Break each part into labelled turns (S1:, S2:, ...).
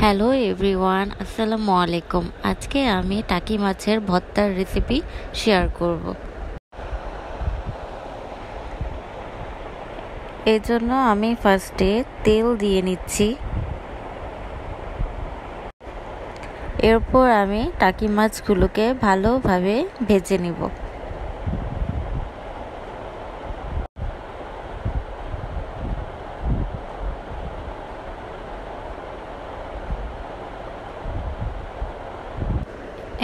S1: Hello everyone, আসসালামু আলাইকুম। আজকে আমি টাকি মাছের ভর্তার রেসিপি শেয়ার করব। এর জন্য আমি ফার্স্টে তেল দিয়ে নিচ্ছি। এরপর আমি টাকি মাছগুলোকে ভালোভাবে ভেজে নিব।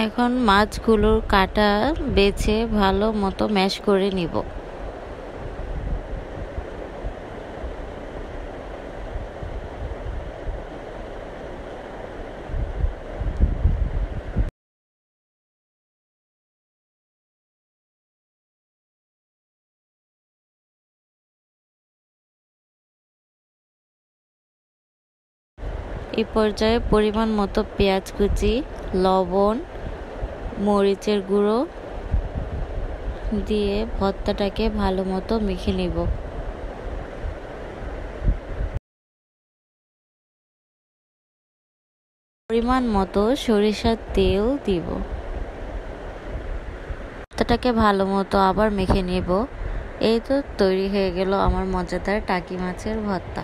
S1: এখন মাছগুলোর কাটা বেছে ভালো মতো ম্যাশ করে নিব। এই পর্যায়ে পরিমাণ মতো পেঁয়াজ কুচি, লবণ, মরিচের গুঁড়ো দিয়ে ভর্তাটাকে ভালো মতো মেখে নিব। পরিমাণ মতো সরিষার তেল দিব। ভর্তাটাকে ভালো মতো আবার মেখে নেব। এই তো তৈরি হয়ে গেল আমার মজাদার টাকি মাছের ভর্তা।